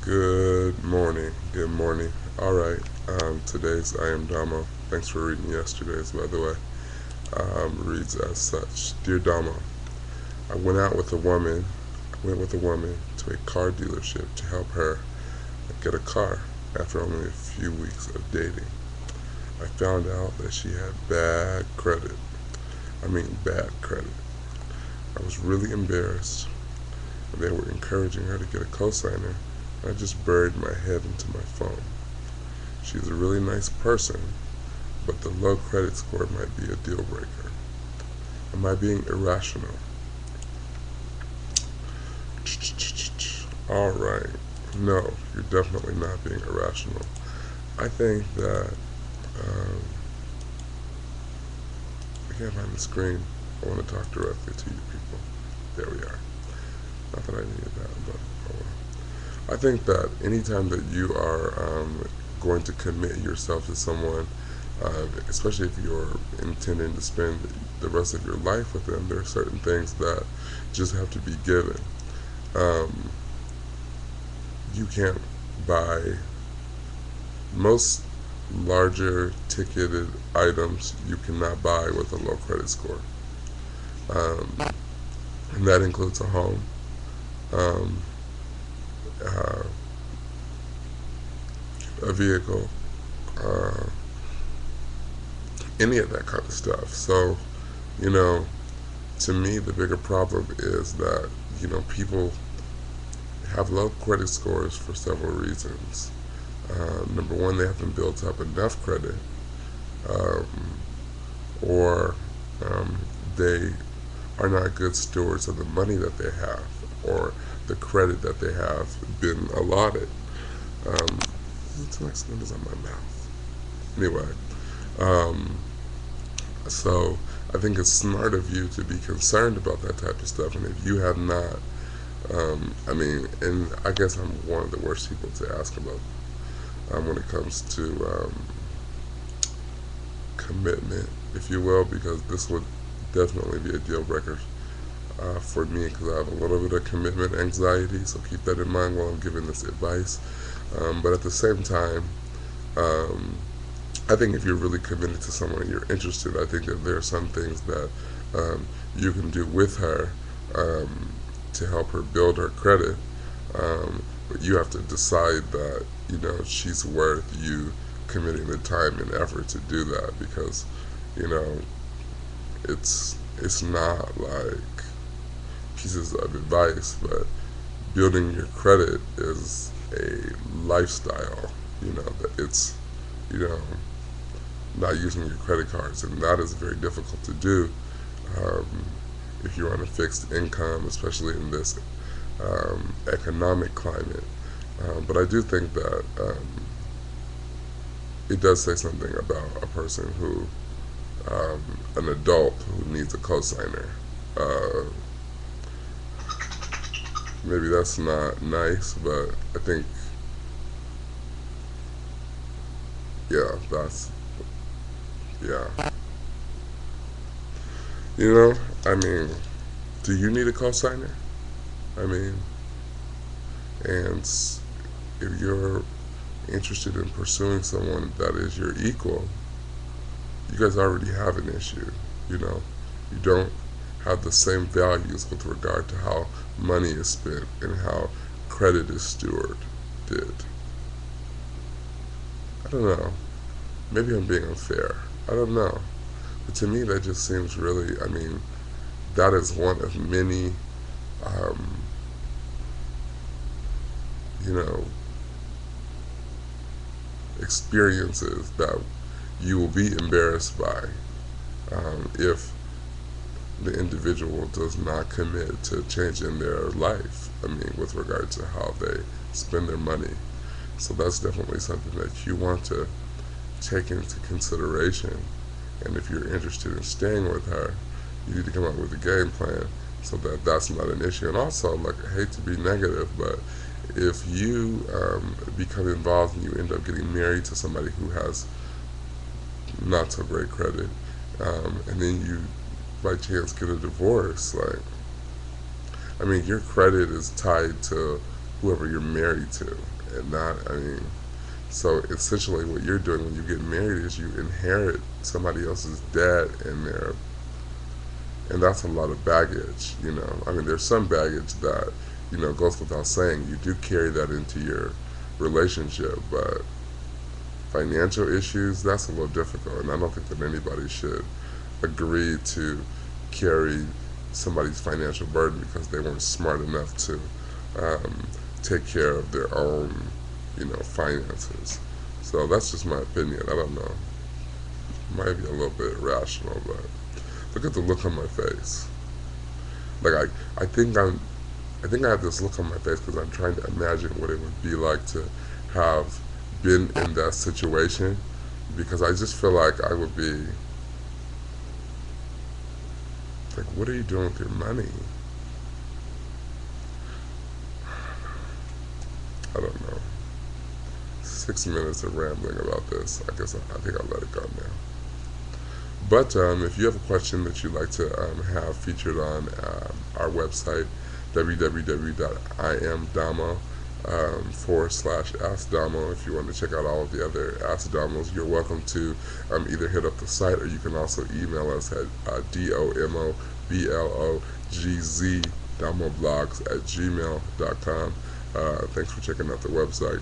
Good morning. Good morning. All right. Today's I am Domo. Thanks for reading yesterday's, by the way. Reads as such: Dear Domo, I went out with a woman. I went with a woman to a car dealership to help her get a car after only a few weeks of dating. I found out that she had bad credit. I mean, bad credit. I was really embarrassed. They were encouraging her to get a cosigner. I just buried my head into my phone. She's a really nice person, but the low credit score might be a deal breaker. Am I being irrational? All right. No, you're definitely not being irrational. I think that I can't find the screen. I want to talk directly to you people. There we are. Not that I needed that, but oh well. I think that anytime that you are going to commit yourself to someone, especially if you're intending to spend the rest of your life with them, there are certain things that just have to be given. Um, you can't buy most larger ticketed items you cannot buy with a low credit score. Um, and that includes a home, um, uh, a vehicle, uh, any of that kind of stuff. So, you know, to me, the bigger problem is that, people have low credit scores for several reasons. Number one, they haven't built up enough credit, um, or they are not good stewards of the money that they have, or the credit that they have been allotted. What's next one is on my mouth. Anyway, um, so I think it's smart of you to be concerned about that type of stuff. And if you have not, and I guess I'm one of the worst people to ask about when it comes to commitment, if you will, because this would definitely be a deal breaker for me because I have a little bit of commitment anxiety. So keep that in mind while I'm giving this advice. But at the same time, um, I think if you're really committed to someone and you're interested, I think that there are some things that you can do with her to help her build her credit. But you have to decide that she's worth you committing the time and effort to do that, because you know it's not like pieces of advice, but building your credit is a lifestyle. That it's you know not using your credit cards, and that is very difficult to do um, if you're on a fixed income, especially in this economic climate. But I do think that it does say something about a person who, an adult who needs a cosigner. Uh, Maybe that's not nice, but I think, yeah, yeah. You know, I mean, do you need a cosigner? I mean, and if you're interested in pursuing someone that is your equal, you guys already have an issue. You know, you don't have the same values with regard to how money is spent and how credit is stewarded. I don't know. Maybe I'm being unfair. I don't know. But to me, that just seems really, that is one of many, um, you know, experiences that you will be embarrassed by if the individual does not commit to changing their life. With regard to how they spend their money. So that's definitely something that you want to take into consideration. And if you're interested in staying with her, you need to come up with a game plan so that that's not an issue. And also, like, I hate to be negative, but if you become involved and you end up getting married to somebody who has not so great credit, and then you by chance get a divorce, your credit is tied to whoever you're married to. and not, I mean, so essentially what you're doing when you get married is you inherit somebody else's debt in there, and that's a lot of baggage, you know. I mean, there's some baggage that, you know, goes without saying. You do carry that into your relationship, but financial issues, that's a little difficult, and I don't think that anybody should agree to carry somebody's financial burden because they weren't smart enough to um, take care of their own, you know, finances. So that's just my opinion. I don't know. Might be a little bit irrational, but look at the look on my face. Like I think I think I have this look on my face because I'm trying to imagine what it would be like to have been in that situation, because I just feel like I would be like, what are you doing with your money? I don't know. 6 minutes of rambling about this. I guess I think I'll let it go now. But if you have a question that you'd like to have featured on our website, www.imdomo /AskDomo. If you want to check out all of the other AskDomos, you're welcome to either hit up the site, or you can also email us at domoblogz@gmail.com. Thanks for checking out the website.